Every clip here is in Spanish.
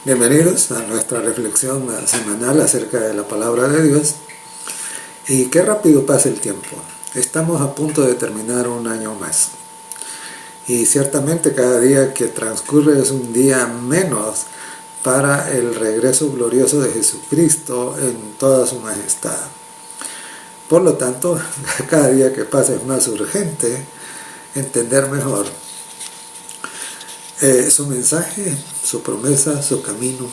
Bienvenidos a nuestra reflexión semanal acerca de la palabra de Dios. Y qué rápido pasa el tiempo. Estamos a punto de terminar un año más. Y ciertamente cada día que transcurre es un día menos para el regreso glorioso de Jesucristo en toda su majestad. Por lo tanto, cada día que pasa es más urgente entender mejor su mensaje, su promesa, su camino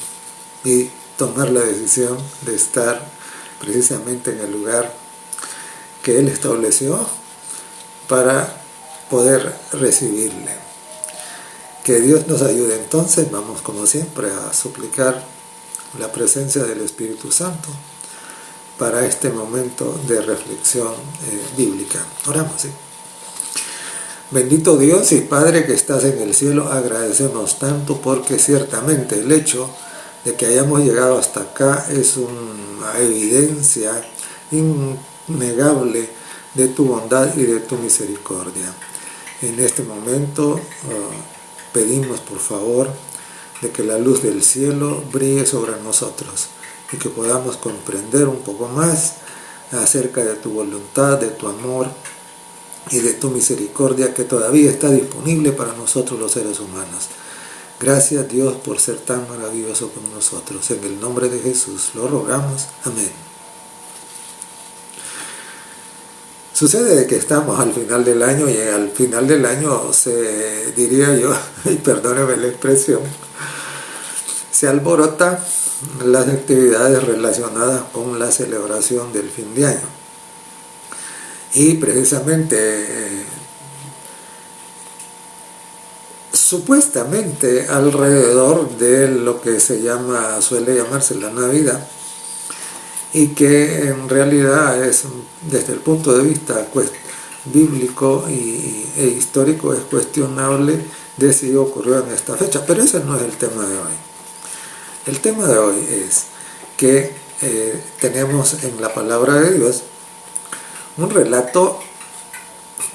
y tomar la decisión de estar precisamente en el lugar que Él estableció para poder recibirle. Que Dios nos ayude entonces. Vamos como siempre a suplicar la presencia del Espíritu Santo para este momento de reflexión bíblica. Oramos, ¿sí? Bendito Dios y Padre que estás en el cielo, agradecemos tanto porque ciertamente el hecho de que hayamos llegado hasta acá es una evidencia innegable de tu bondad y de tu misericordia. En este momento pedimos por favor de que la luz del cielo brille sobre nosotros y que podamos comprender un poco más acerca de tu voluntad, de tu amor y de tu misericordia que todavía está disponible para nosotros los seres humanos. Gracias Dios por ser tan maravilloso como nosotros. En el nombre de Jesús lo rogamos. Amén. Sucede que estamos al final del año y al final del año se diría yo, y perdóneme la expresión, se alborota las actividades relacionadas con la celebración del fin de año. Y precisamente, supuestamente alrededor de lo que suele llamarse la Navidad, y que en realidad es, desde el punto de vista bíblico e histórico, es cuestionable de si ocurrió en esta fecha, pero ese no es el tema de hoy. El tema de hoy es que tenemos en la palabra de Dios un relato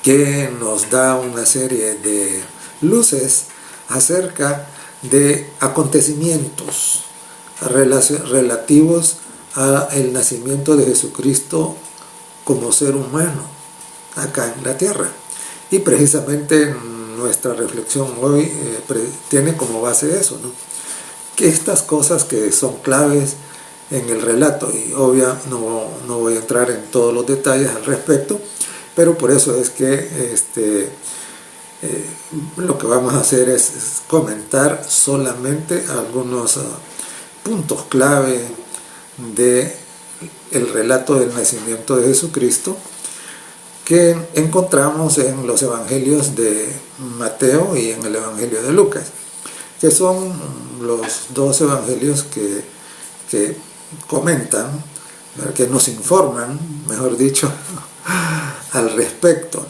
que nos da una serie de luces acerca de acontecimientos relativos al nacimiento de Jesucristo como ser humano acá en la tierra. Y precisamente nuestra reflexión hoy tiene como base eso, ¿no? Que estas cosas que son claves en el relato, y no voy a entrar en todos los detalles al respecto, pero por eso es que lo que vamos a hacer es comentar solamente algunos puntos clave de el relato del nacimiento de Jesucristo que encontramos en los evangelios de Mateo y en el evangelio de Lucas, que son los dos evangelios que comentan, que nos informan, mejor dicho, al respecto.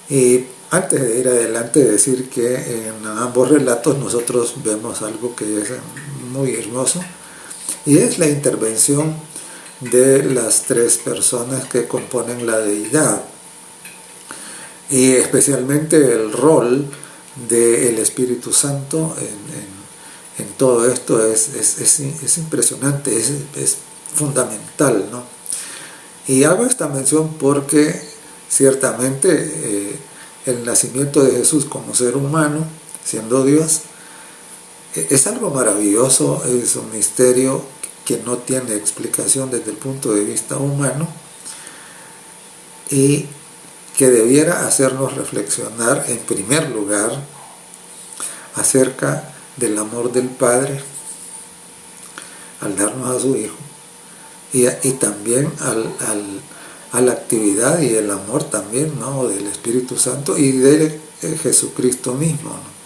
Y antes de ir adelante, decir que en ambos relatos nosotros vemos algo que es muy hermoso, y es la intervención de las tres personas que componen la deidad, y especialmente el rol del Espíritu Santo en todo esto es impresionante, es fundamental, ¿no? Y hago esta mención porque ciertamente el nacimiento de Jesús como ser humano, siendo Dios, es algo maravilloso, es un misterio que no tiene explicación desde el punto de vista humano y que debiera hacernos reflexionar en primer lugar acerca del amor del Padre al darnos a su Hijo y también a la actividad y el amor también, ¿no?, del Espíritu Santo y de Jesucristo mismo, ¿no?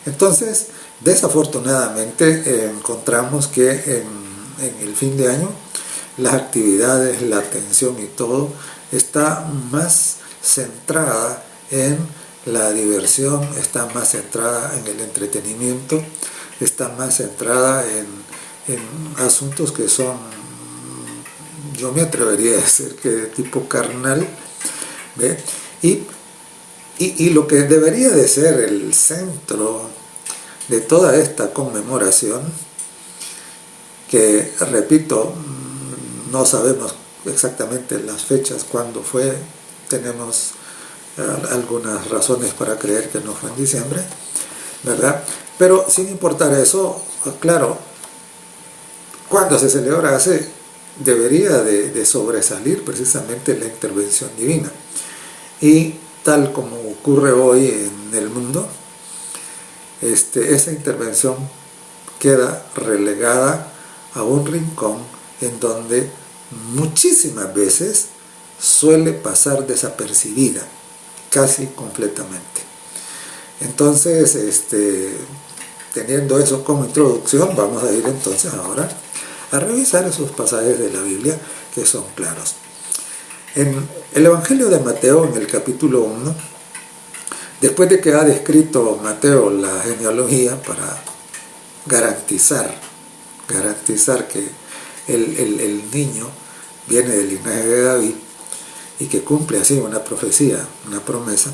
Entonces, desafortunadamente encontramos que en el fin de año las actividades, la atención y todo está más centrada en la diversión, está más centrada en el entretenimiento, está más centrada en asuntos que son, yo me atrevería a decir que de tipo carnal, ¿ve? Y lo que debería de ser el centro de toda esta conmemoración que, repito, no sabemos exactamente las fechas, cuándo fue, tenemos algunas razones para creer que no fue en diciembre, ¿verdad? Pero sin importar eso, claro, cuando se celebra debería de sobresalir precisamente la intervención divina. Y tal como ocurre hoy en el mundo, esa intervención queda relegada a un rincón en donde muchísimas veces suele pasar desapercibida, casi completamente. Entonces, teniendo eso como introducción, vamos a ir entonces ahora a revisar esos pasajes de la Biblia que son claros. En el Evangelio de Mateo, en el capítulo 1, después de que ha descrito Mateo la genealogía para garantizar que el niño viene del linaje de David y que cumple así una profecía, una promesa,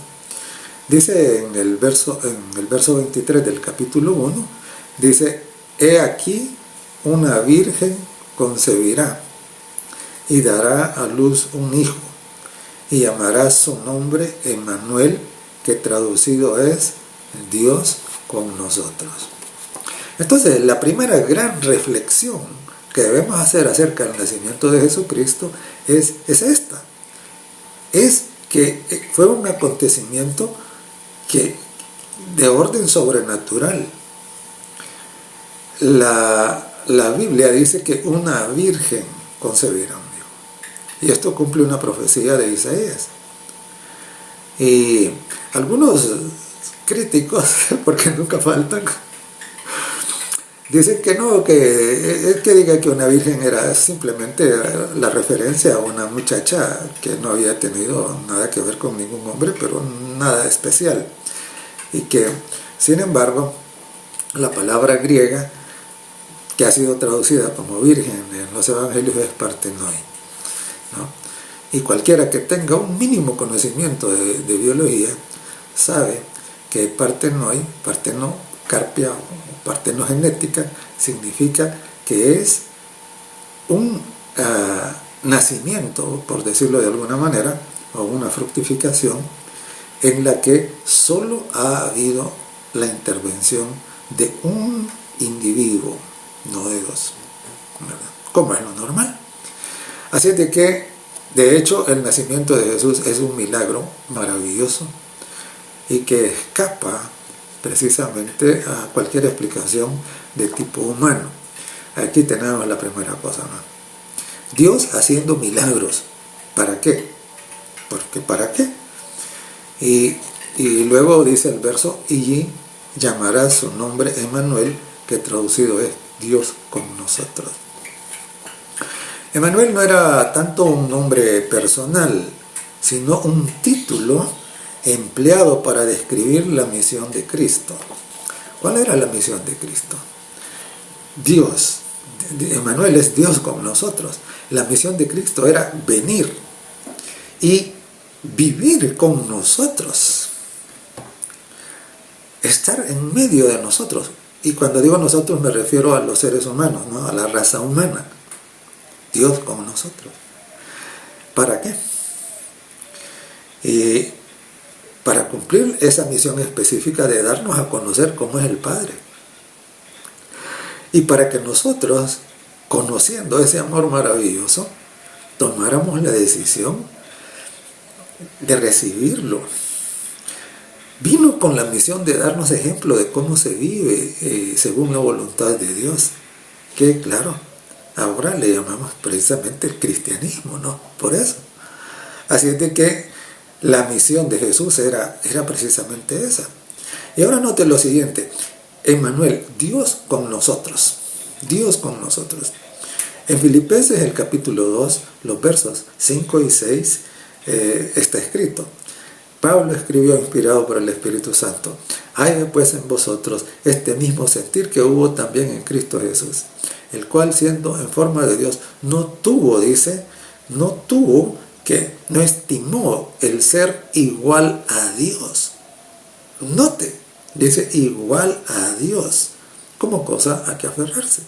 dice en el verso 23 del capítulo 1, dice: he aquí una virgen concebirá y dará a luz un hijo, y llamará su nombre Emmanuel, que traducido es Dios con nosotros. Entonces, la primera gran reflexión que debemos hacer acerca del nacimiento de Jesucristo es esta. Es que fue un acontecimiento de orden sobrenatural. La Biblia dice que una virgen concebirá un hijo. Y esto cumple una profecía de Isaías. Y algunos críticos, porque nunca faltan, dicen que no, que diga que una virgen era simplemente la referencia a una muchacha que no había tenido nada que ver con ningún hombre, pero nada especial. Y que, sin embargo, la palabra griega que ha sido traducida como virgen en los evangelios es partenoi, ¿no? Y cualquiera que tenga un mínimo conocimiento de biología sabe que partenocarpia o partenogenética significa que es un nacimiento, por decirlo de alguna manera, o una fructificación en la que solo ha habido la intervención de un individuo, no de dos, ¿verdad? Como es lo normal. Así de que, de hecho, el nacimiento de Jesús es un milagro maravilloso y que escapa precisamente a cualquier explicación de tipo humano. Aquí tenemos la primera cosa, ¿no? Dios haciendo milagros. ¿Para qué? Porque ¿para qué? Y luego dice el verso: y llamará su nombre Emmanuel, que traducido es Dios con nosotros. Emmanuel no era tanto un nombre personal, sino un título empleado para describir la misión de Cristo. ¿Cuál era la misión de Cristo? Dios. Emmanuel es Dios con nosotros. La misión de Cristo era venir y vivir con nosotros, estar en medio de nosotros. Y cuando digo nosotros me refiero a los seres humanos, ¿no? A la raza humana. Dios con nosotros. ¿Para qué? Y para cumplir esa misión específica de darnos a conocer cómo es el Padre. Y para que nosotros, conociendo ese amor maravilloso, tomáramos la decisión de recibirlo. Vino con la misión de darnos ejemplo de cómo se vive según la voluntad de Dios, que claro, ahora le llamamos precisamente el cristianismo, ¿no? Por eso. Así es de que la misión de Jesús era precisamente esa. Y ahora note lo siguiente: Emmanuel, Dios con nosotros. Dios con nosotros. En Filipenses, el capítulo 2, los versos 5 y 6, está escrito: Pablo escribió inspirado por el Espíritu Santo: haya pues en vosotros este mismo sentir que hubo también en Cristo Jesús, el cual, siendo en forma de Dios, no estimó el ser igual a Dios. Note, dice igual a Dios, como cosa a que aferrarse.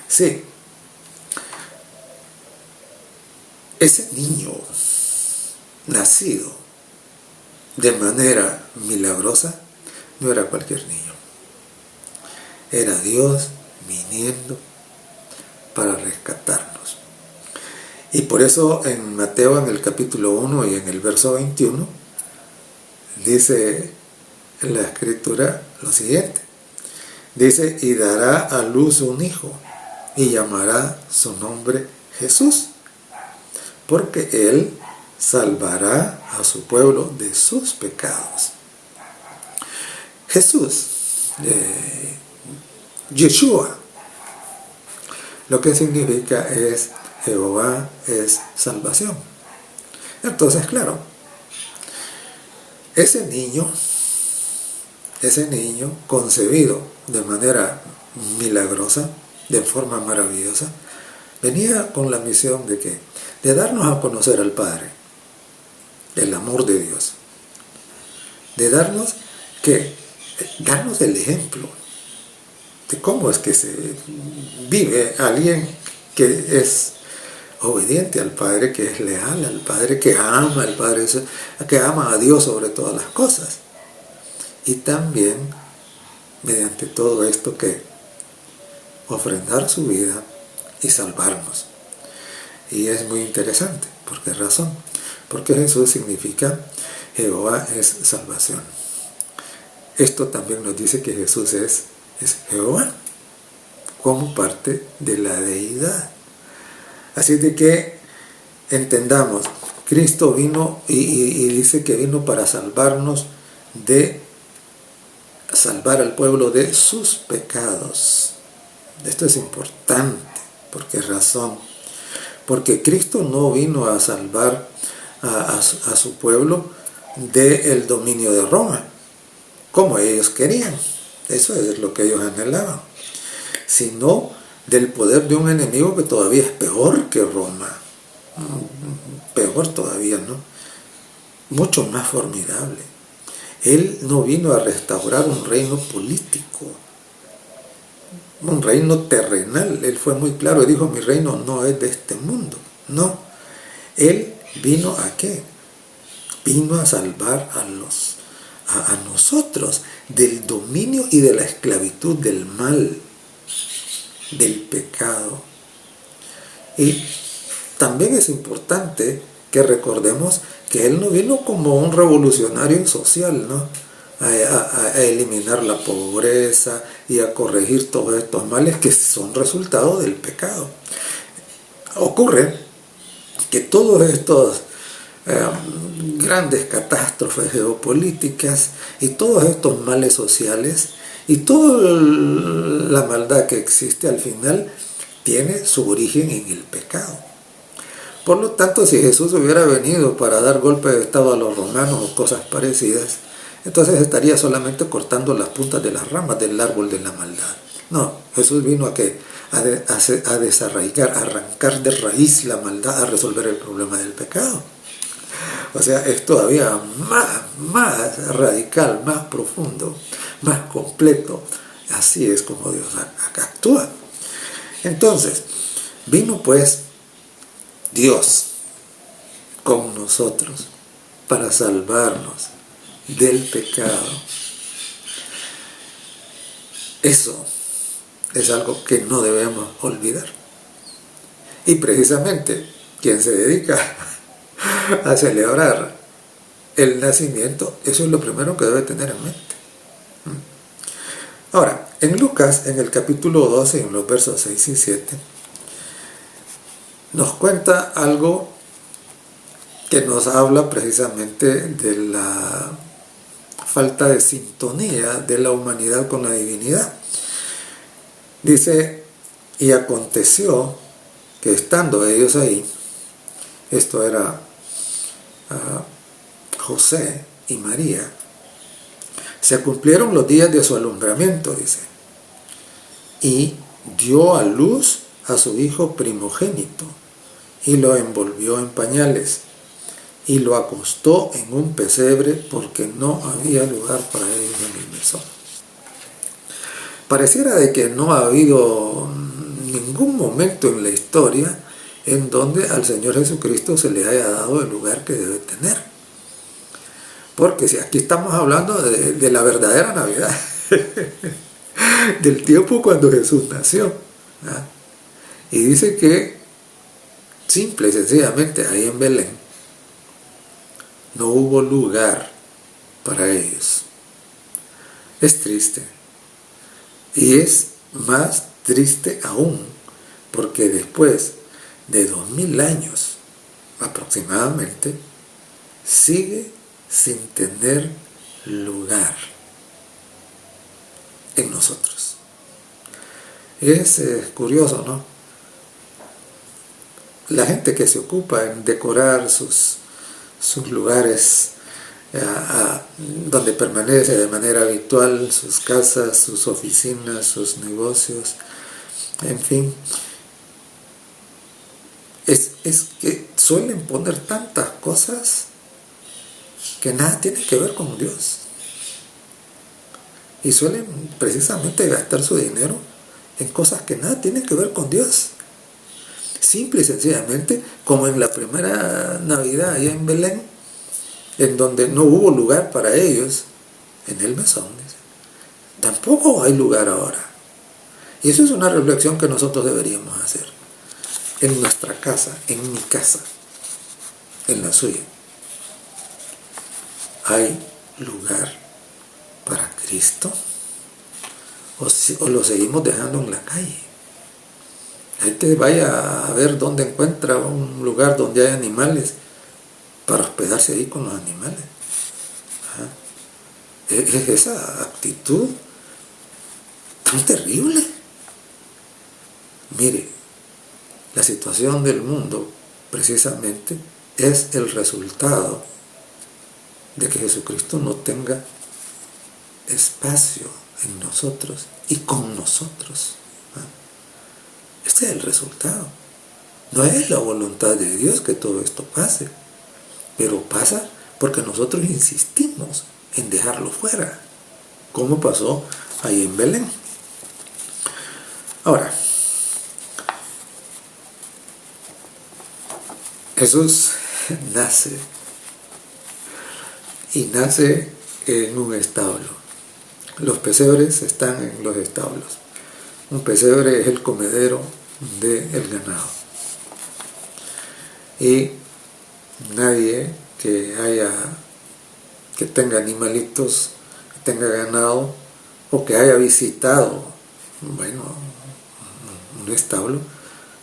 Sí, ese niño nacido de manera milagrosa no era cualquier niño. Era Dios viniendo para rescatarnos. Y por eso en Mateo, en el capítulo 1 y en el verso 21, dice en la escritura lo siguiente. Dice, y dará a luz un hijo, y llamará su nombre Jesús, porque él salvará a su pueblo de sus pecados. Jesús, Yeshua, lo que significa es Jehová es salvación. Entonces, claro, ese niño concebido de manera milagrosa, de forma maravillosa, venía con la misión de ¿qué? De darnos a conocer al Padre, el amor de Dios, de darnos el ejemplo de cómo es que se vive alguien que es obediente al Padre, que es leal al Padre, que ama al Padre, que ama a Dios sobre todas las cosas. Y también, mediante todo esto, que ofrendar su vida y salvarnos. Y es muy interesante. ¿Por qué razón? Porque Jesús significa Jehová es salvación. Esto también nos dice que Jesús es Jehová, como parte de la deidad. Así de que entendamos, Cristo vino y dice que vino para salvarnos salvar al pueblo de sus pecados. Esto es importante. ¿Por qué razón? Porque Cristo no vino a salvar a su pueblo del dominio de Roma, como ellos querían. Eso es lo que ellos anhelaban. Sino del poder de un enemigo que todavía es peor que Roma. Peor todavía, ¿no? Mucho más formidable. Él no vino a restaurar un reino político, un reino terrenal. Él fue muy claro y dijo, mi reino no es de este mundo. No. Él vino ¿a qué? Vino a salvar a nosotros del dominio y de la esclavitud del mal, del pecado. Y también es importante que recordemos que él no vino como un revolucionario social, ¿no? A eliminar la pobreza y a corregir todos estos males que son resultado del pecado. Ocurre que todos estos grandes catástrofes geopolíticas y todos estos males sociales y toda la maldad que existe al final tiene su origen en el pecado. Por lo tanto, si Jesús hubiera venido para dar golpe de estado a los romanos o cosas parecidas, entonces estaría solamente cortando las puntas de las ramas del árbol de la maldad. No, Jesús vino a desarraigar, a arrancar de raíz la maldad, a resolver el problema del pecado. O sea, es todavía más radical, más profundo, más completo. Así es como Dios actúa. Entonces, vino pues Dios con nosotros para salvarnos del pecado. Eso es algo que no debemos olvidar. Y precisamente quien se dedica a celebrar el nacimiento, eso es lo primero que debe tener en mente. Ahora, en Lucas, en el capítulo 12, en los versos 6 y 7, nos cuenta algo que nos habla precisamente de la falta de sintonía de la humanidad con la divinidad. Dice, y aconteció que estando ellos ahí, esto era José y María, se cumplieron los días de su alumbramiento, dice, y dio a luz a su hijo primogénito, y lo envolvió en pañales, y lo acostó en un pesebre, porque no había lugar para ellos en el mesón. Pareciera de que no ha habido ningún momento en la historia en donde al Señor Jesucristo se le haya dado el lugar que debe tener. Porque si aquí estamos hablando de la verdadera Navidad, del tiempo cuando Jesús nació, ¿verdad? Y dice que simple y sencillamente ahí en Belén no hubo lugar para ellos. Es triste. Y es más triste aún porque después de 2000 años aproximadamente sigue sin tener lugar en nosotros. Es curioso, ¿no? La gente que se ocupa en decorar sus lugares donde permanece de manera habitual, sus casas, sus oficinas, sus negocios, en fin, es que suelen poner tantas cosas que nada tienen que ver con Dios. Y suelen precisamente gastar su dinero en cosas que nada tienen que ver con Dios. Simple y sencillamente, como en la primera Navidad allá en Belén, en donde no hubo lugar para ellos, en el mesón, tampoco hay lugar ahora. Y eso es una reflexión que nosotros deberíamos hacer. En nuestra casa, en mi casa, en la suya, ¿hay lugar para Cristo? ¿O lo seguimos dejando en la calle? Ahí te vaya a ver dónde encuentra un lugar donde hay animales para hospedarse ahí con los animales. Es esa actitud tan terrible. Mire, la situación del mundo precisamente es el resultado de que Jesucristo no tenga espacio en nosotros y con nosotros. Este es el resultado. No es la voluntad de Dios que todo esto pase, pero pasa porque nosotros insistimos en dejarlo fuera, como pasó ahí en Belén. Ahora, Jesús nace, y nace en un establo. Los pesebres están en los establos. Un pesebre es el comedero del ganado. Y nadie que tenga animalitos, que tenga ganado, o que haya visitado, un establo,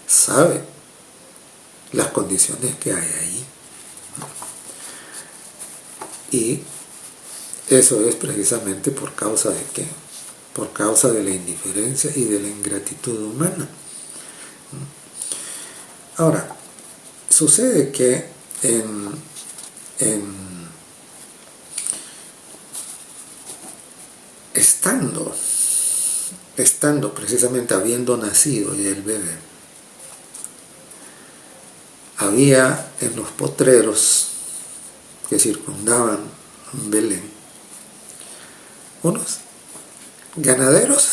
sabe las condiciones que hay ahí. Y eso es precisamente por causa de ¿qué? Por causa de la indiferencia y de la ingratitud humana. Ahora, sucede que estando precisamente habiendo nacido ya el bebé, había en los potreros que circundaban Belén unos ganaderos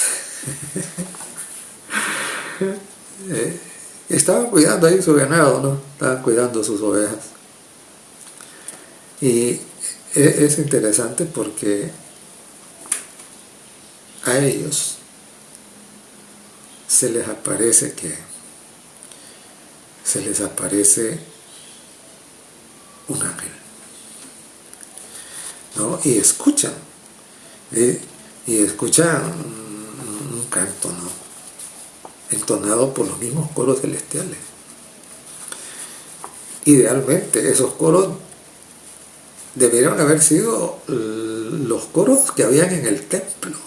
estaban cuidando ahí su ganado, ¿no? Estaban cuidando sus ovejas. Y es interesante porque a ellos se les aparece un ángel, ¿no? Y escuchan un canto, ¿no? Entonado por los mismos coros celestiales. Idealmente esos coros debieron haber sido los coros que habían en el templo,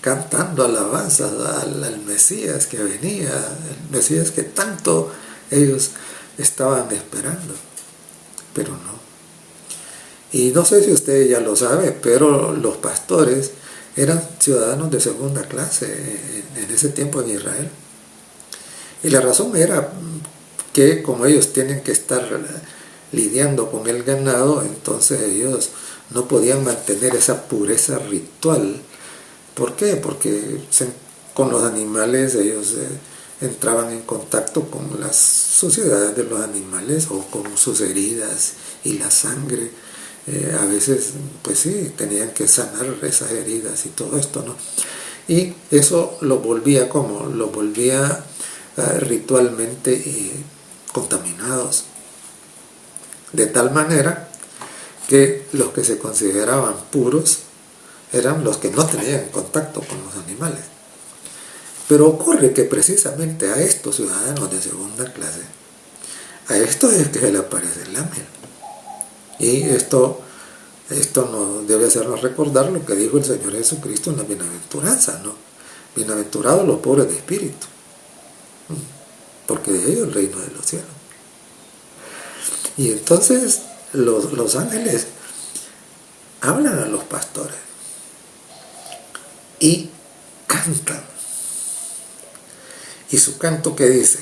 cantando alabanzas al Mesías que venía, el Mesías que tanto ellos estaban esperando, pero no. Y no sé si usted ya lo sabe, pero los pastores eran ciudadanos de segunda clase en ese tiempo en Israel. Y la razón era que como ellos tienen que estar lidiando con el ganado, entonces ellos no podían mantener esa pureza ritual. ¿Por qué? Porque con los animales ellos entraban en contacto con las suciedades de los animales o con sus heridas y la sangre. A veces, pues sí, tenían que sanar esas heridas y todo esto, ¿no? Y eso lo volvía como, lo volvía ritualmente contaminados. De tal manera que los que se consideraban puros eran los que no tenían contacto con los animales. Pero ocurre que precisamente a estos ciudadanos de segunda clase, a estos es que se le aparece el ángel. Y esto nos debe hacernos recordar lo que dijo el Señor Jesucristo en la bienaventuranza, ¿no? Bienaventurados los pobres de espíritu, porque de ellos el reino de los cielos. Y entonces los ángeles hablan a los pastores y cantan. Y su canto que dice: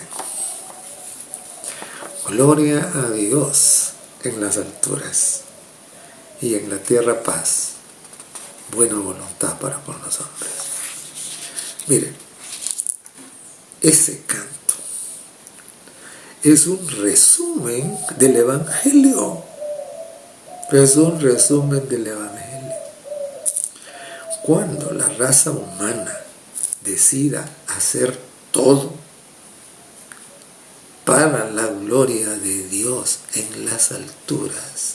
gloria a Dios en las alturas y en la tierra paz, buena voluntad para con los hombres. Miren, ese canto es un resumen del Evangelio. Es un resumen del Evangelio. Cuando la raza humana decida hacer todo para la gloria de Dios en las alturas,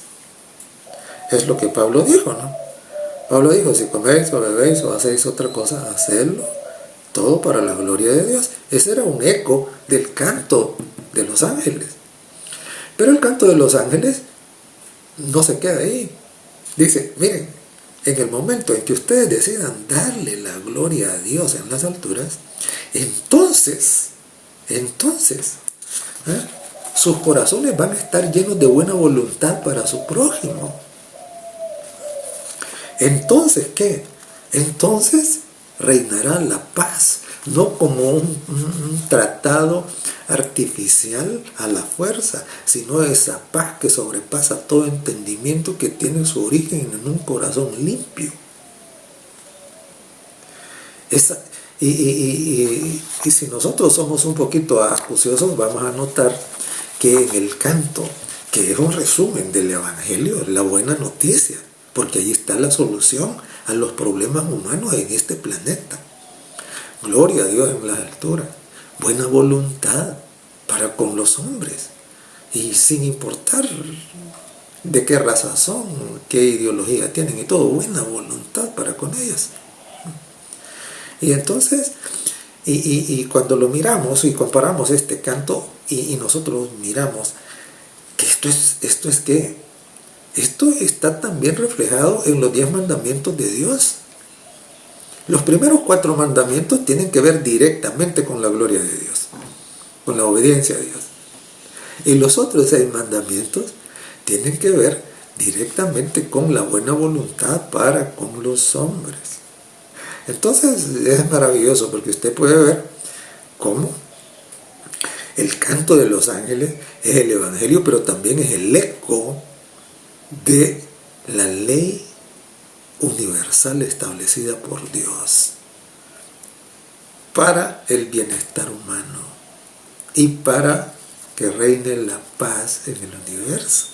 es lo que Pablo dijo, ¿no? Pablo dijo: si coméis o bebéis o hacéis otra cosa, hacedlo todo para la gloria de Dios. Ese era un eco del canto de los ángeles. Pero el canto de los ángeles no se queda ahí. Dice: miren, en el momento en que ustedes decidan darle la gloria a Dios en las alturas, entonces, sus corazones van a estar llenos de buena voluntad para su prójimo. Entonces, ¿qué? Entonces reinará la paz, no como un tratado artificial a la fuerza, sino esa paz que sobrepasa todo entendimiento, que tiene su origen en un corazón limpio. Y si nosotros somos un poquito acuciosos, vamos a notar que en el canto, que es un resumen del Evangelio, la buena noticia, porque allí está la solución a los problemas humanos en este planeta. Gloria a Dios en las alturas, buena voluntad para con los hombres, y sin importar de qué raza son, qué ideología tienen y todo, buena voluntad para con ellas. Y entonces, y cuando lo miramos y comparamos este canto y nosotros miramos que esto está también reflejado en los 10 mandamientos de Dios. Los primeros 4 mandamientos tienen que ver directamente con la gloria de Dios, con la obediencia a Dios. Y los otros 6 mandamientos tienen que ver directamente con la buena voluntad para con los hombres. Entonces es maravilloso, porque usted puede ver cómo el canto de los ángeles es el Evangelio, pero también es el eco de la ley universal establecida por Dios para el bienestar humano y para que reine la paz en el universo.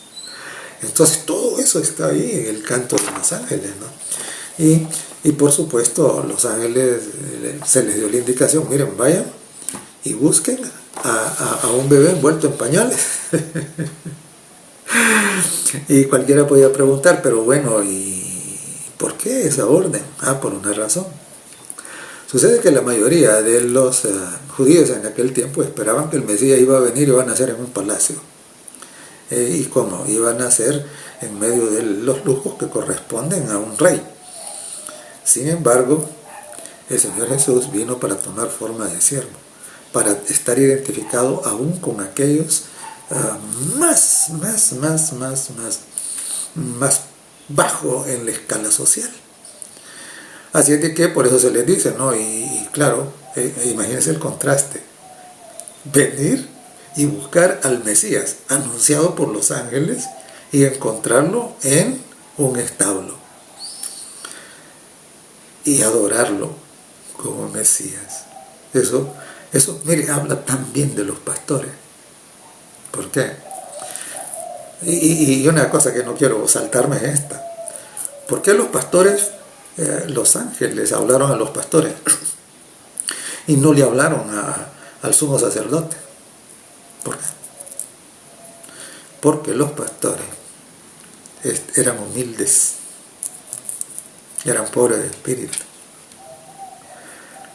Entonces todo eso está ahí en el canto de los ángeles, ¿no? Y por supuesto los ángeles se les dio la indicación: miren, vayan y busquen a un bebé envuelto en pañales. Y cualquiera podía preguntar: pero bueno, ¿y por qué esa orden? Por una razón. Sucede que la mayoría de los judíos en aquel tiempo esperaban que el Mesías iba a venir y iba a nacer en un palacio. ¿Y cómo? Iba a nacer en medio de los lujos que corresponden a un rey. Sin embargo, el Señor Jesús vino para tomar forma de siervo, para estar identificado aún con aquellos más bajo en la escala social. Así es de que por eso se les dice, ¿no? Y claro, imagínense el contraste: venir y buscar al Mesías anunciado por los ángeles y encontrarlo en un establo y adorarlo como Mesías. Eso Eso, mire, habla también de los pastores. ¿Por qué? Y una cosa que no quiero saltarme es esta. ¿Por qué los pastores, los ángeles hablaron a los pastores y no le hablaron al sumo sacerdote? ¿Por qué? Porque los pastores eran humildes, eran pobres de espíritu.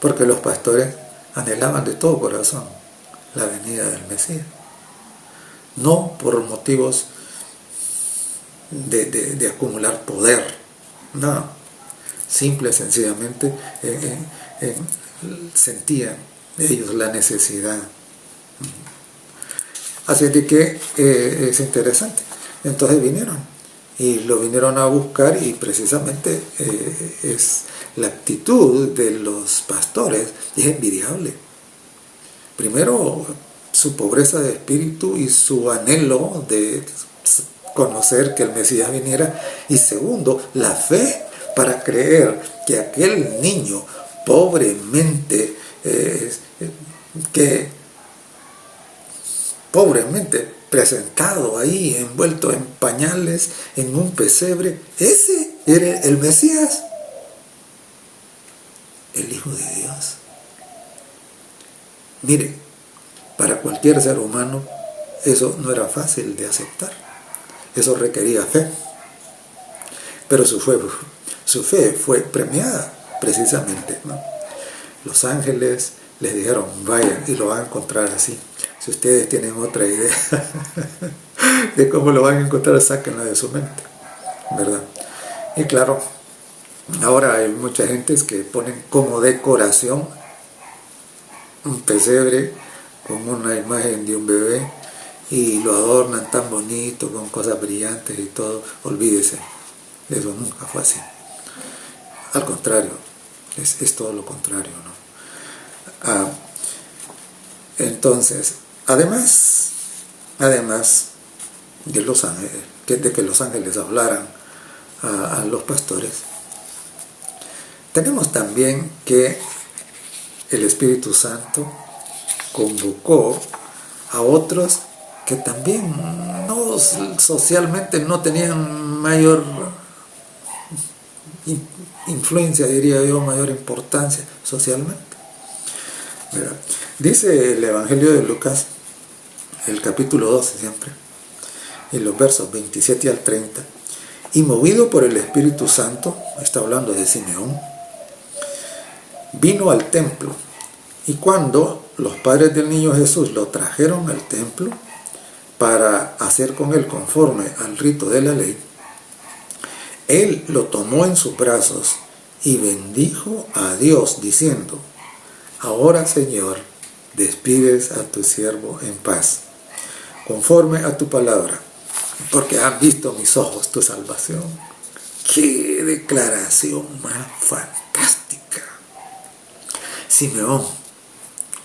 Porque los pastores anhelaban de todo corazón la venida del Mesías. No por motivos de acumular poder, no, simple y sencillamente sentían ellos la necesidad. Así de que es interesante. Entonces vinieron y lo vinieron a buscar, y precisamente es la actitud de los pastores es envidiable. Primero, su pobreza de espíritu y su anhelo de conocer que el Mesías viniera, y segundo, la fe para creer que aquel niño pobremente presentado ahí, envuelto en pañales, en un pesebre, ese era el Mesías, el Hijo de Dios. Mire, para cualquier ser humano eso no era fácil de aceptar, eso requería fe, pero su fe fue premiada precisamente, ¿no? Los ángeles les dijeron, vayan y lo van a encontrar así. Si ustedes tienen otra idea de cómo lo van a encontrar, sáquenla de su mente, ¿verdad? Y claro, ahora hay mucha gente que ponen como decoración un pesebre con una imagen de un bebé y lo adornan tan bonito con cosas brillantes y todo. Olvídese, eso nunca fue así. Al contrario, es todo lo contrario, ¿no? Entonces, además de los ángeles, de que los ángeles hablaran a los pastores, tenemos también que el Espíritu Santo convocó a otros que también socialmente no tenían mayor influencia, diría yo, mayor importancia socialmente. Mira, dice el Evangelio de Lucas, el capítulo 12 siempre, en los versos 27 al 30, y movido por el Espíritu Santo, está hablando de Simeón, vino al templo, y cuando los padres del niño Jesús lo trajeron al templo para hacer con él conforme al rito de la ley, él lo tomó en sus brazos y bendijo a Dios diciendo, ahora, Señor, despides a tu siervo en paz, conforme a tu palabra, porque han visto mis ojos tu salvación. ¡Qué declaración más fantástica! Simeón,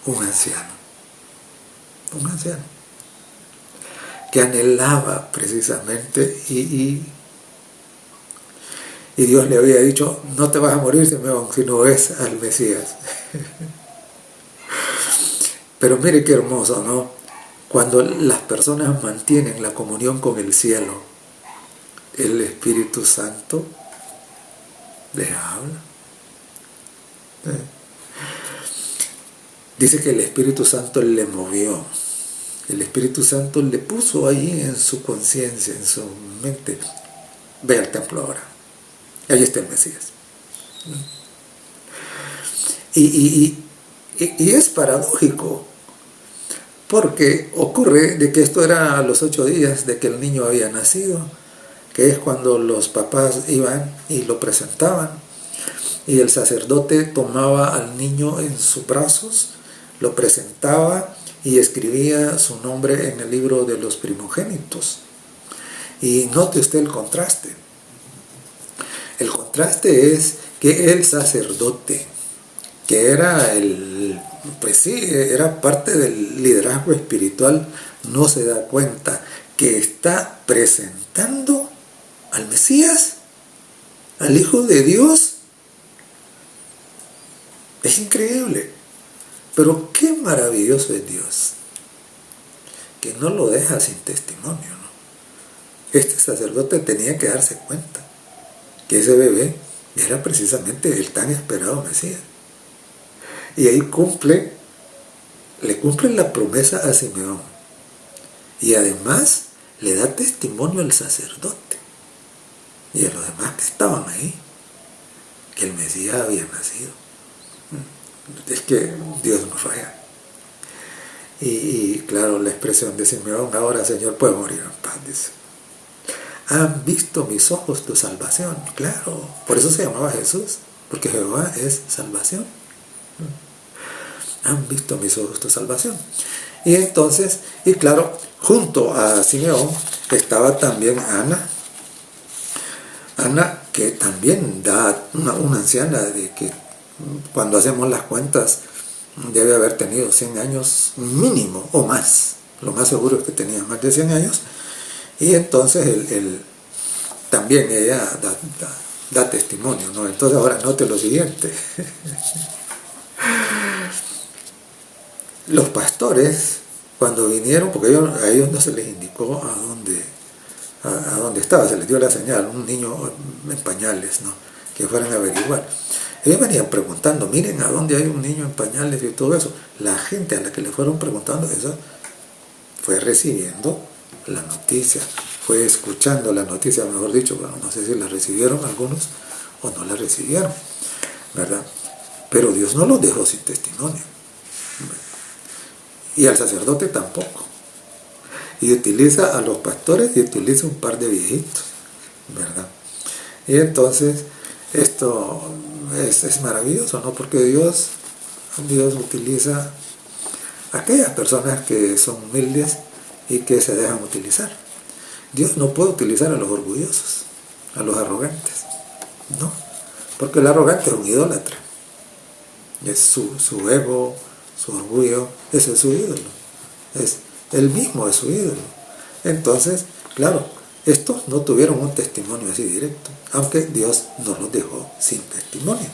un anciano, que anhelaba precisamente y Dios le había dicho, no te vas a morir, Simeón, si no ves al Mesías. Pero mire qué hermoso, ¿no? Cuando las personas mantienen la comunión con el cielo, el Espíritu Santo les habla. Dice que el Espíritu Santo le movió. El Espíritu Santo le puso ahí en su conciencia, en su mente. Ve al templo ahora. Ahí está el Mesías. Y es paradójico, porque ocurre de que esto era a los 8 días de que el niño había nacido, que es cuando los papás iban y lo presentaban, y el sacerdote tomaba al niño en sus brazos, lo presentaba y escribía su nombre en el libro de los primogénitos. Y note usted el contraste. El contraste es que el sacerdote, que era era parte del liderazgo espiritual, no se da cuenta que está presentando al Mesías, al Hijo de Dios. Es increíble. Pero qué maravilloso es Dios, que no lo deja sin testimonio, ¿no? Este sacerdote tenía que darse cuenta que ese bebé era precisamente el tan esperado Mesías. Y ahí le cumple la promesa a Simeón. Y además le da testimonio al sacerdote y a los demás que estaban ahí, que el Mesías había nacido. Es que Dios no falla. Y claro, la expresión de Simeón, ahora Señor, puede morir en paz, dice. Han visto mis ojos tu salvación. Claro, por eso se llamaba Jesús, porque Jehová es salvación. Han visto mis ojos tu salvación. Y entonces, y claro, junto a Simeón estaba también Ana, que también da una anciana de que cuando hacemos las cuentas debe haber tenido 100 años mínimo o más. Lo más seguro es que tenía más de 100 años. Y entonces también ella da testimonio, ¿no? Entonces ahora note lo siguiente. Los pastores, cuando vinieron, porque a ellos no se les indicó a dónde estaba, se les dio la señal, un niño en pañales, ¿no? Que fueran a averiguar. Ellos venían preguntando, miren a dónde hay un niño en pañales y todo eso. La gente a la que le fueron preguntando eso fue recibiendo la noticia, fue escuchando la noticia, mejor dicho, bueno, no sé si la recibieron algunos o no la recibieron, ¿verdad? Pero Dios no los dejó sin testimonio. Y al sacerdote tampoco. Y utiliza a los pastores y utiliza un par de viejitos, ¿verdad? Y entonces esto es maravilloso, ¿no? Porque Dios utiliza a aquellas personas que son humildes y que se dejan utilizar. Dios no puede utilizar a los orgullosos, a los arrogantes, ¿no? Porque el arrogante es un idólatra. Es su ego, su orgullo, ese es su ídolo. Él mismo es su ídolo. Entonces, claro, estos no tuvieron un testimonio así directo, aunque Dios no los dejó sin testimonio.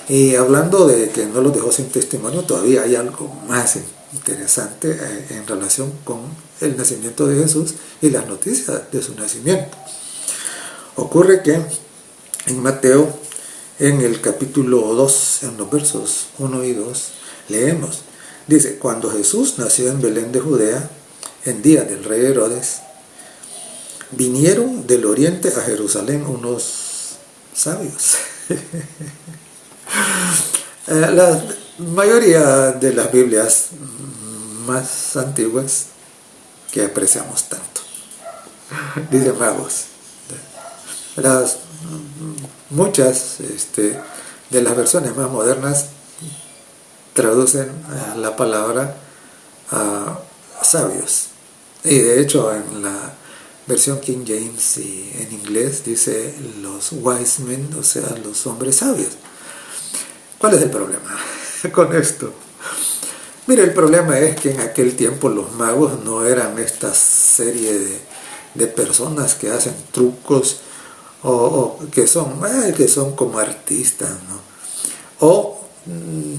Y hablando de que no los dejó sin testimonio, todavía hay algo más interesante en relación con el nacimiento de Jesús y las noticias de su nacimiento. Ocurre que en Mateo, en el capítulo 2, en los versos 1 y 2, leemos, dice, cuando Jesús nació en Belén de Judea, en día del rey Herodes, vinieron del oriente a Jerusalén unos sabios. La mayoría de las Biblias más antiguas que apreciamos tanto, dice magos. Muchas de las versiones más modernas traducen la palabra sabios. Y de hecho en la versión King James y en inglés dice los wise men, o sea, los hombres sabios. ¿Cuál es el problema con esto? Mire, el problema es que en aquel tiempo los magos no eran esta serie de personas que hacen trucos o que son como artistas, ¿no? O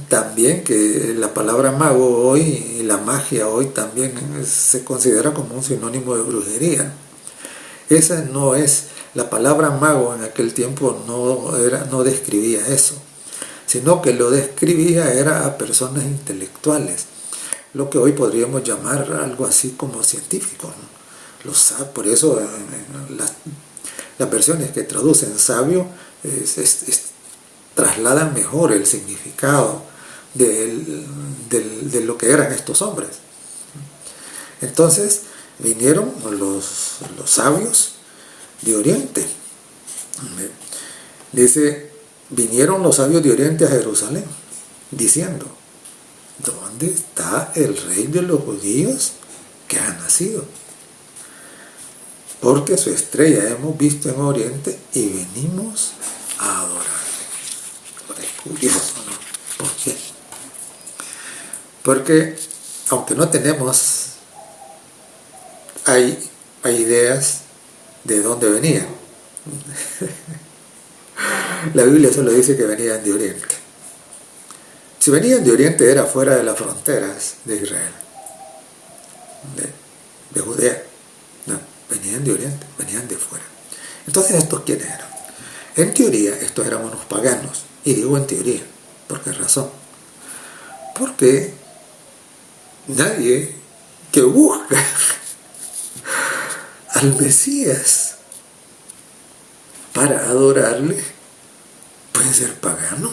también que la palabra mago hoy y la magia hoy también se considera como un sinónimo de brujería. Esa no es, la palabra mago en aquel tiempo no describía eso, sino que lo describía era a personas intelectuales, lo que hoy podríamos llamar algo así como científico, ¿no? Por eso las versiones que traducen sabio trasladan mejor el significado de lo que eran estos hombres. Entonces vinieron los sabios de Oriente. Dice, vinieron los sabios de Oriente a Jerusalén, diciendo, ¿dónde está el rey de los judíos que ha nacido? Porque su estrella hemos visto en Oriente y venimos a adorarle. Es curioso, ¿no? ¿Por qué? Porque aunque no tenemos, hay ideas de dónde venían. La Biblia solo dice que venían de Oriente. Si venían de Oriente era fuera de las fronteras de Israel, de Judea. No, venían de Oriente, venían de fuera. Entonces, ¿estos quiénes eran? En teoría, estos eran unos paganos. Y digo en teoría, ¿por qué razón? Porque nadie que busca al Mesías para adorarle puede ser pagano.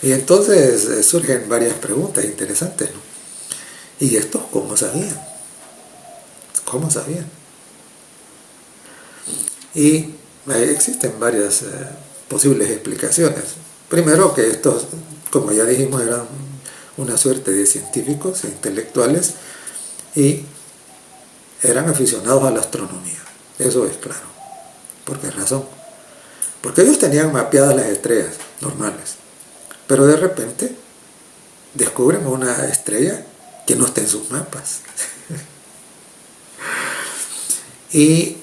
Y entonces surgen varias preguntas interesantes, ¿no? ¿Y estos cómo sabían? ¿Cómo sabían? Y existen varias posibles explicaciones. Primero, que estos, como ya dijimos, eran una suerte de científicos e intelectuales y eran aficionados a la astronomía. Eso es claro. ¿Por qué razón? Porque ellos tenían mapeadas las estrellas normales, pero de repente descubren una estrella que no está en sus mapas. Y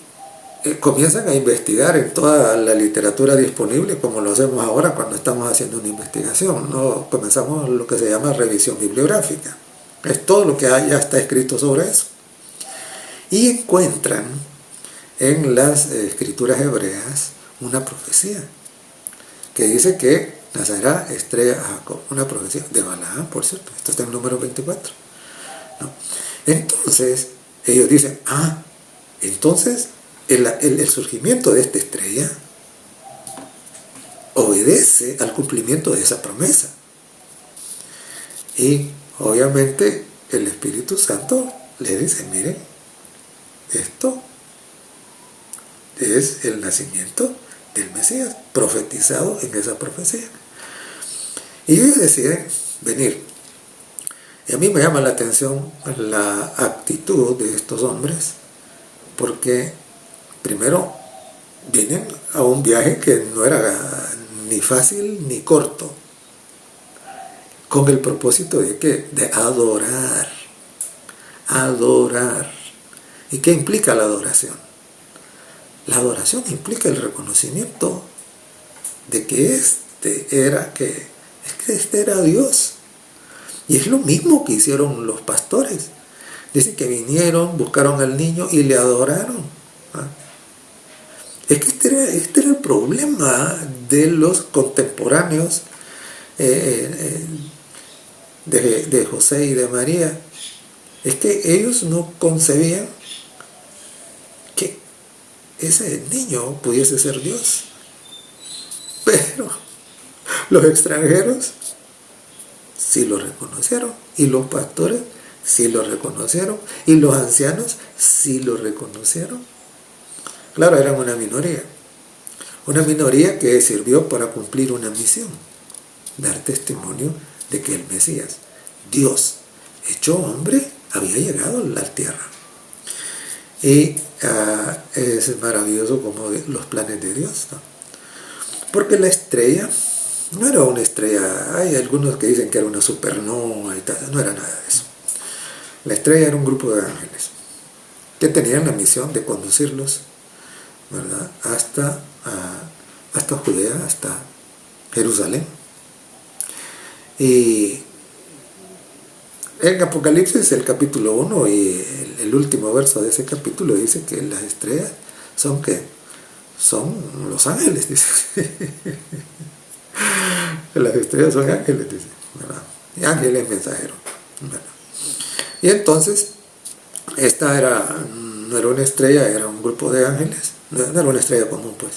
comienzan a investigar en toda la literatura disponible, como lo hacemos ahora cuando estamos haciendo una investigación, ¿no? Comenzamos lo que se llama revisión bibliográfica. Es todo lo que ya está escrito sobre eso. Y encuentran en las escrituras hebreas una profecía que dice que nacerá estrella a Jacob, una profecía de Balaam, por cierto, esto está en número 24, ¿no? Entonces ellos dicen, entonces el surgimiento de esta estrella obedece al cumplimiento de esa promesa. Y obviamente el Espíritu Santo le dice, miren, esto es el nacimiento del Mesías, profetizado en esa profecía. Y ellos deciden venir. Y a mí me llama la atención la actitud de estos hombres, porque primero vienen a un viaje que no era ni fácil ni corto, con el propósito de ¿qué? De adorar. Adorar. ¿Y qué implica la adoración? La adoración implica el reconocimiento de que este era Dios. Y es lo mismo que hicieron los pastores. Dicen que vinieron, buscaron al niño y le adoraron. Es que este era el problema de los contemporáneos de José y de María. Es que ellos no concebían que ese niño pudiese ser Dios. Pero los extranjeros sí lo reconocieron, y los pastores sí lo reconocieron, y los ancianos sí lo reconocieron. Claro, eran una minoría que sirvió para cumplir una misión, dar testimonio de que el Mesías, Dios hecho hombre, había llegado a la tierra. Y es maravilloso como los planes de Dios, ¿no? Porque la estrella no era una estrella, hay algunos que dicen que era una supernova y tal, no era nada de eso. La estrella era un grupo de ángeles que tenían la misión de conducirlos, ¿verdad?, hasta Judea, hasta Jerusalén. Y en Apocalipsis, el capítulo 1 y el último verso de ese capítulo dice que las estrellas son ¿qué? Son los ángeles, dice. Las estrellas son ángeles, dice, ¿verdad? Y ángeles mensajeros, ¿verdad? Y entonces, esta no era una estrella, era un grupo de ángeles, no era una estrella común, pues.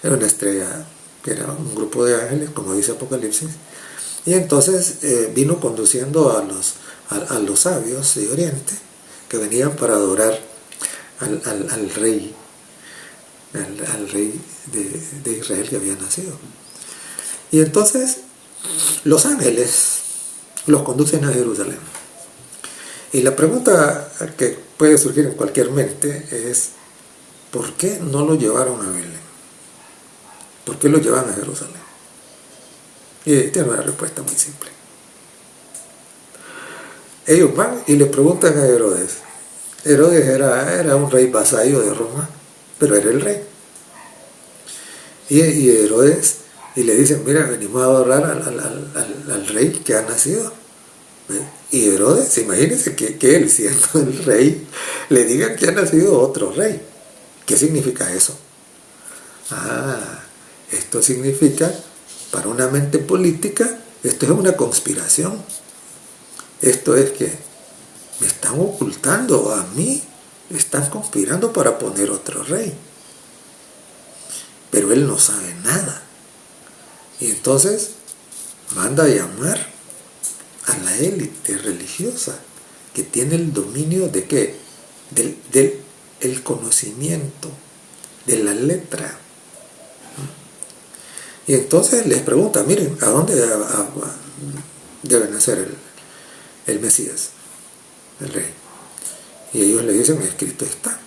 Era una estrella que era un grupo de ángeles, como dice Apocalipsis. Y entonces vino conduciendo a los sabios de Oriente, que venían para adorar al rey de Israel que había nacido. Y entonces los ángeles los conducen a Jerusalén. Y la pregunta que puede surgir en cualquier mente es, ¿por qué no lo llevaron a Belén? ¿Por qué lo llevan a Jerusalén? Y tiene una respuesta muy simple. Ellos van y le preguntan a Herodes. Herodes era un rey vasallo de Roma, pero era el rey. Y Herodes y le dicen, mira, venimos a adorar al rey que ha nacido. ¿Ve? Y Herodes, imagínense que él, siendo el rey, le digan que ha nacido otro rey. ¿Qué significa eso? Esto significa, para una mente política, esto es una conspiración. Esto es que me están ocultando a mí, están conspirando para poner otro rey. Pero él no sabe nada. Y entonces manda a llamar a la élite religiosa que tiene el dominio de qué? Del conocimiento, de la letra. Y entonces les pregunta, miren, ¿a dónde debe nacer el Mesías, el rey? Y ellos le dicen, escrito está.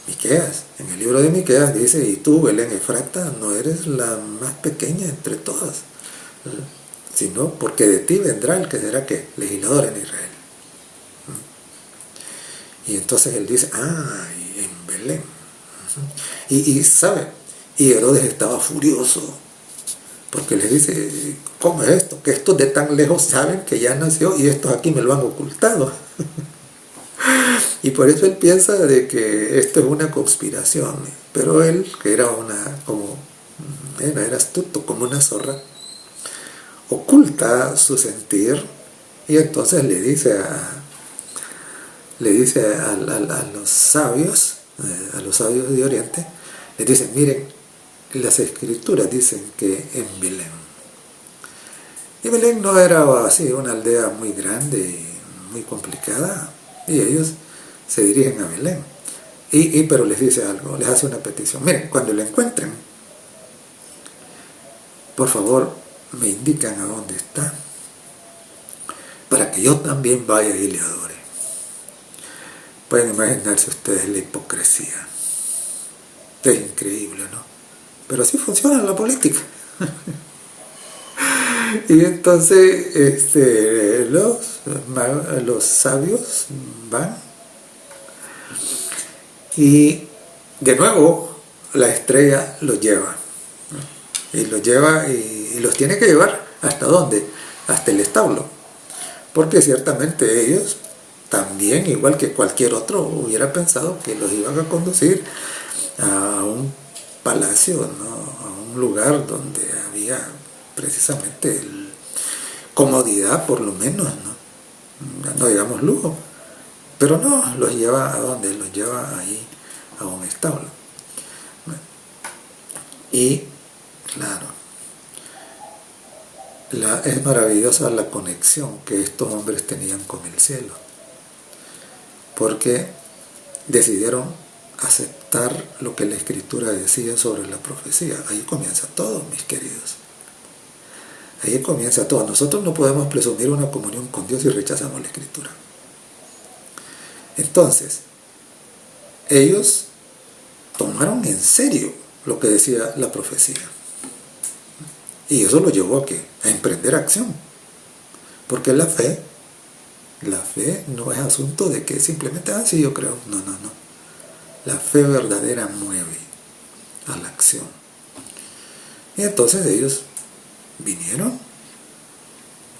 Miqueas, en el libro de Miqueas dice, y tú, Belén Efrata, no eres la más pequeña entre todas, sino porque de ti vendrá el que será ¿qué? Legislador en Israel. Y entonces él dice, y en Belén. Y sabe, y Herodes estaba furioso, porque les dice, ¿cómo es esto? Que estos de tan lejos saben que ya nació y estos aquí me lo han ocultado. Y por eso él piensa de que esto es una conspiración. Pero él, que era era astuto como una zorra, oculta su sentir y entonces le dice a los sabios de Oriente, les dice, miren, las escrituras dicen que en Belén. Y Belén no era así una aldea muy grande y muy complicada, y ellos se dirigen a Belén. Pero les dice algo, les hace una petición. Miren, cuando lo encuentren, por favor, me indican a dónde está, para que yo también vaya y le adore. Pueden imaginarse ustedes la hipocresía. Es increíble, ¿no? Pero así funciona la política. Y entonces los sabios van y de nuevo la estrella los lleva. Y los lleva y los tiene que llevar ¿hasta dónde? Hasta el establo. Porque ciertamente ellos también, igual que cualquier otro, hubiera pensado que los iban a conducir a un palacio, ¿no? A un lugar donde había precisamente comodidad, por lo menos, no digamos lujo, pero no, los lleva a donde, los lleva ahí a un establo. Y claro, es maravillosa la conexión que estos hombres tenían con el cielo, porque decidieron aceptar lo que la Escritura decía sobre la profecía. Ahí comienza todo, mis queridos. Ahí comienza todo. Nosotros no podemos presumir una comunión con Dios si rechazamos la Escritura. Entonces, ellos tomaron en serio lo que decía la profecía. Y eso lo llevó a emprender acción. Porque la fe no es asunto de que simplemente, sí, yo creo. No. La fe verdadera mueve a la acción. Y entonces ellos vinieron,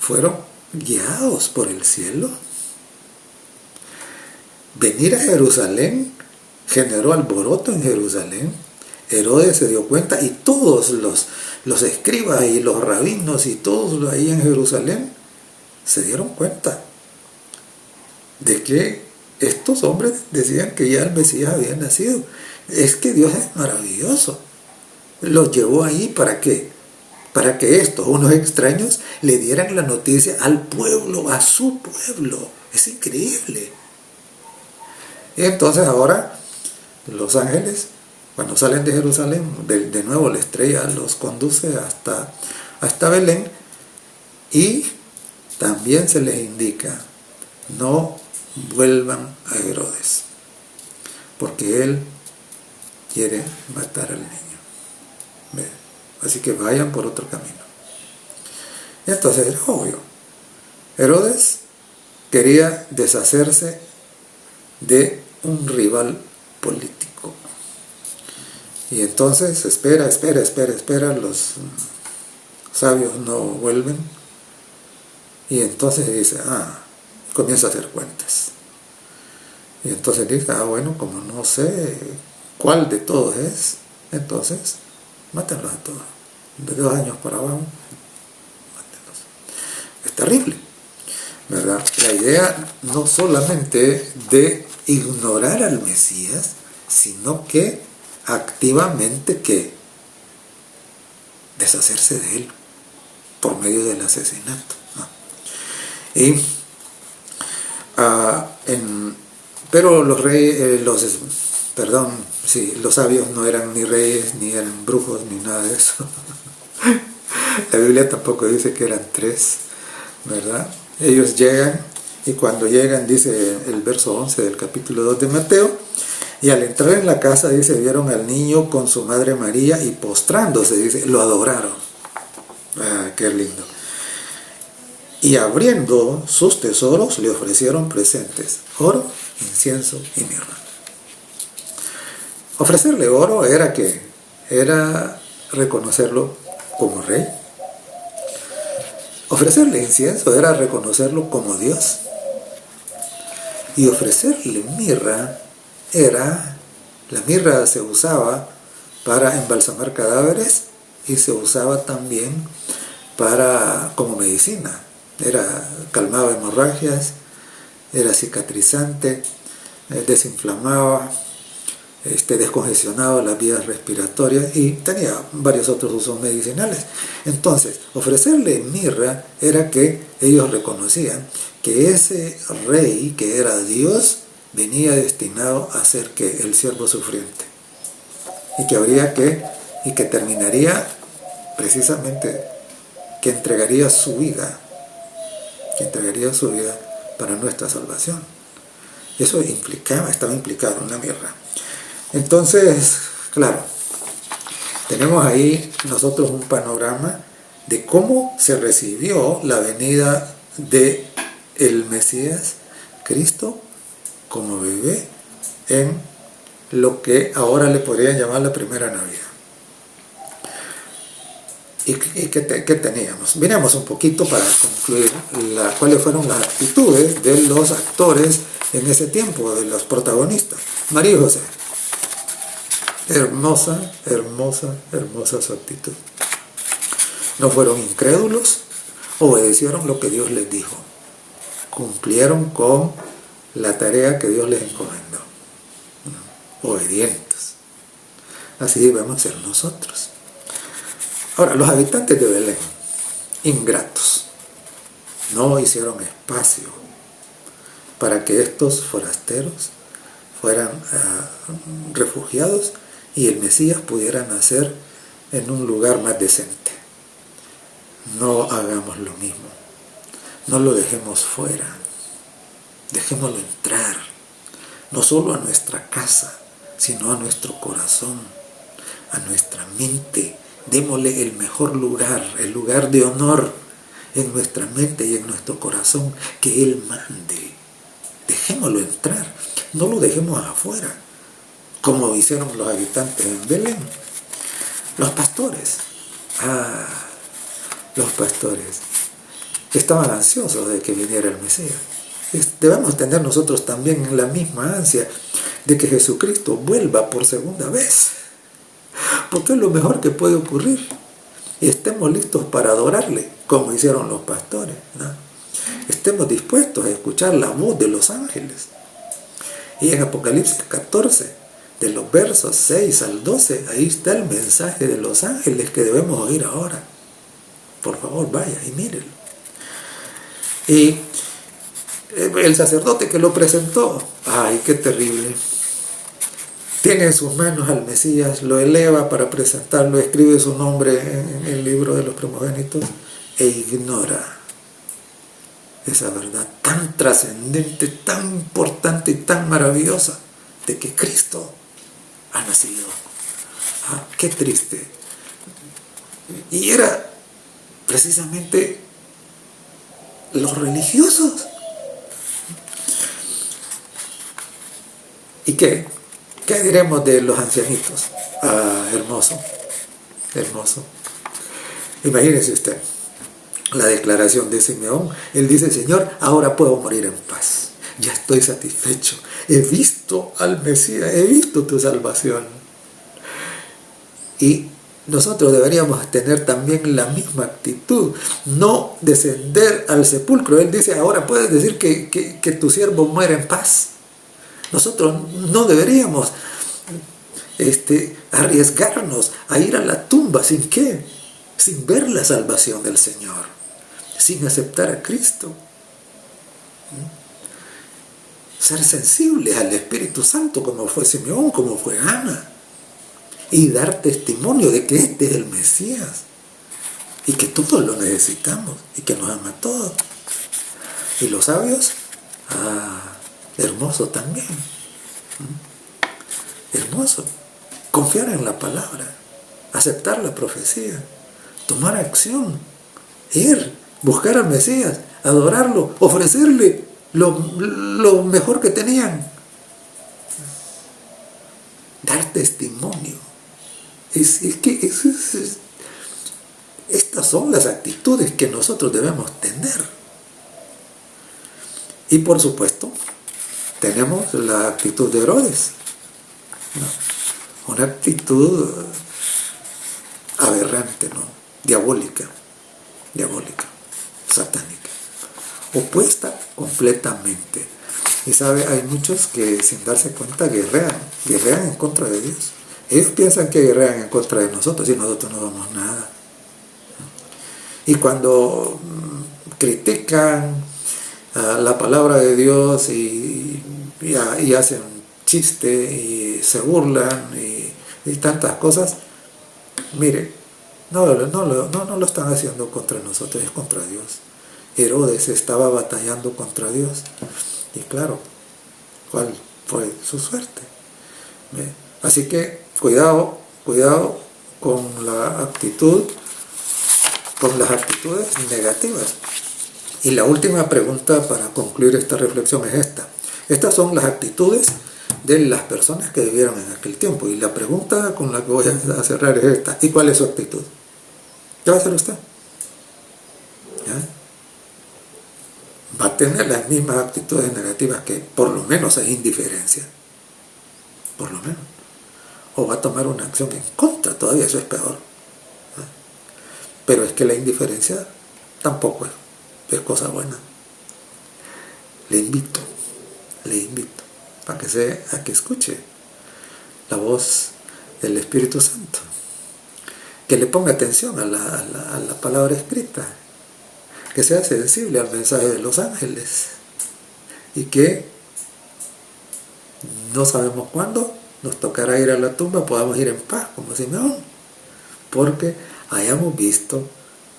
fueron guiados por el cielo. Venir a Jerusalén generó alboroto en Jerusalén. Herodes se dio cuenta y todos los escribas y los rabinos y todos ahí en Jerusalén se dieron cuenta de que estos hombres decían que ya el Mesías había nacido. Es que Dios es maravilloso. Los llevó ahí ¿para qué? Para que estos, unos extraños, le dieran la noticia al pueblo, a su pueblo. Es increíble. Y entonces ahora los ángeles, cuando salen de Jerusalén, de nuevo la estrella los conduce hasta Belén, y también se les indica, no vuelvan a Herodes, porque él quiere matar al niño. Así que vayan por otro camino. Y entonces era obvio. Herodes quería deshacerse de un rival político. Y entonces espera, los sabios no vuelven. Y entonces dice, comienza a hacer cuentas. Y entonces dice, bueno, como no sé cuál de todos es, entonces mátenlos a todos. De 2 años para abajo, mátenlos. Es terrible, ¿verdad? La idea no solamente de ignorar al Mesías, sino que activamente que deshacerse de él por medio del asesinato, ¿no? Y pero los reyes, los sabios no eran ni reyes, ni eran brujos, ni nada de eso. La Biblia tampoco dice que eran 3, ¿verdad? Ellos llegan, y cuando llegan, dice el verso 11 del capítulo 2 de Mateo, y al entrar en la casa, dice, vieron al niño con su madre María, y postrándose, dice, lo adoraron. Qué lindo. Y abriendo sus tesoros, le ofrecieron presentes, oro, incienso y mirra. Ofrecerle oro era reconocerlo como rey. Ofrecerle incienso era reconocerlo como Dios. Y ofrecerle mirra la mirra se usaba para embalsamar cadáveres y se usaba también como medicina. Calmaba hemorragias, era cicatrizante, desinflamaba, descongestionaba las vías respiratorias y tenía varios otros usos medicinales. Entonces, ofrecerle mirra era que ellos reconocían que ese rey, que era Dios, venía destinado a ser que el siervo sufriente, y que terminaría precisamente, que entregaría su vida para nuestra salvación. Eso estaba implicado en la mirra. Entonces, claro, tenemos ahí nosotros un panorama de cómo se recibió la venida de el Mesías, Cristo, como bebé, en lo que ahora le podrían llamar la primera Navidad. ¿Y qué teníamos? Miremos un poquito para concluir cuáles fueron las actitudes de los actores en ese tiempo, de los protagonistas. María y José. Hermosa su actitud. No fueron incrédulos, obedecieron lo que Dios les dijo. Cumplieron con la tarea que Dios les encomendó. Obedientes. Así debemos ser nosotros. Ahora, los habitantes de Belén, ingratos, no hicieron espacio para que estos forasteros fueran refugiados y el Mesías pudiera nacer en un lugar más decente. No hagamos lo mismo. No lo dejemos fuera. Dejémoslo entrar, no solo a nuestra casa, sino a nuestro corazón, a nuestra mente. Démosle el mejor lugar, el lugar de honor en nuestra mente y en nuestro corazón, que Él mande. Dejémoslo entrar, no lo dejemos afuera, como hicieron los habitantes en Belén. Los pastores estaban ansiosos de que viniera el Mesías. Debemos tener nosotros también la misma ansia de que Jesucristo vuelva por segunda vez, porque es lo mejor que puede ocurrir, y estemos listos para adorarle, como hicieron los pastores, ¿no? Estemos dispuestos a escuchar la voz de los ángeles. Y en Apocalipsis 14, de los versos 6 al 12, ahí está el mensaje de los ángeles que debemos oír ahora. Por favor, vaya y mírenlo. Y el sacerdote que lo presentó, ¡ay, qué terrible! Tiene en sus manos al Mesías, lo eleva para presentarlo, escribe su nombre en el libro de los primogénitos e ignora esa verdad tan trascendente, tan importante y tan maravillosa de que Cristo ha nacido. ¡Qué triste! Y era precisamente los religiosos. ¿Y qué? ¿Qué diremos de los ancianitos? Ah, hermoso, hermoso. Imagínese usted la declaración de Simeón. Él dice: Señor, ahora puedo morir en paz. Ya estoy satisfecho. He visto al Mesías, he visto tu salvación. Y nosotros deberíamos tener también la misma actitud, no descender al sepulcro. Él dice: ahora puedes decir que tu siervo muere en paz. Nosotros no deberíamos arriesgarnos a ir a la tumba sin qué, sin ver la salvación del Señor, sin aceptar a Cristo. Ser sensibles al Espíritu Santo, como fue Simeón, como fue Ana, y dar testimonio de que este es el Mesías y que todos lo necesitamos y que nos ama a todos. Y los sabios, hermoso también, hermoso, confiar en la palabra, aceptar la profecía, tomar acción, ir, buscar al Mesías, adorarlo, ofrecerle lo mejor que tenían, dar testimonio. Estas son las actitudes que nosotros debemos tener. Y por supuesto, tenemos la actitud de Herodes, ¿no? Una actitud aberrante, ¿no? Diabólica, satánica, opuesta completamente. Y sabe, hay muchos que sin darse cuenta guerrean en contra de Dios. Ellos piensan que guerrean en contra de nosotros y nosotros no damos nada. Y cuando critican la palabra de Dios y hacen chiste y se burlan y tantas cosas, mire, no lo están haciendo contra nosotros, es contra Dios. Herodes estaba batallando contra Dios. Y claro, ¿cuál fue su suerte? Así que cuidado con la actitud, con las actitudes negativas. Y la última pregunta para concluir esta reflexión es esta. Estas son las actitudes de las personas que vivieron en aquel tiempo. Y la pregunta con la que voy a cerrar es esta. ¿Y cuál es su actitud? ¿Qué va a hacer usted? ¿Ya? Va a tener las mismas actitudes negativas que por lo menos hay indiferencia. Por lo menos. O va a tomar una acción en contra, todavía eso es peor. Pero es que la indiferencia tampoco es cosa buena. Le invito a que escuche la voz del Espíritu Santo, que le ponga atención a la palabra escrita, que sea sensible al mensaje de los ángeles y que no sabemos cuándo nos tocará ir a la tumba, podamos ir en paz como Simeón, porque hayamos visto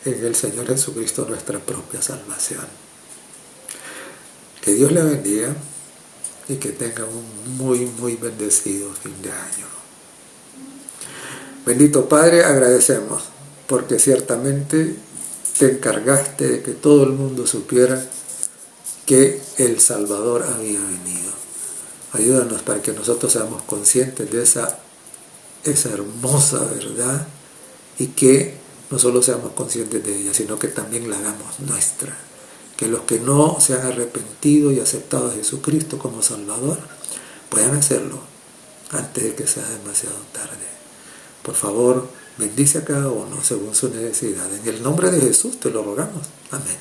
en el Señor Jesucristo nuestra propia salvación. Que Dios le bendiga y que tenga un muy bendecido fin de año. Bendito Padre, agradecemos porque ciertamente te encargaste de que todo el mundo supiera que el Salvador había venido. Ayúdanos para que nosotros seamos conscientes de esa hermosa verdad y que no solo seamos conscientes de ella, sino que también la hagamos nuestra. Que los que no se han arrepentido y aceptado a Jesucristo como Salvador puedan hacerlo antes de que sea demasiado tarde. Por favor, bendice a cada uno según su necesidad. En el nombre de Jesús te lo rogamos. Amén.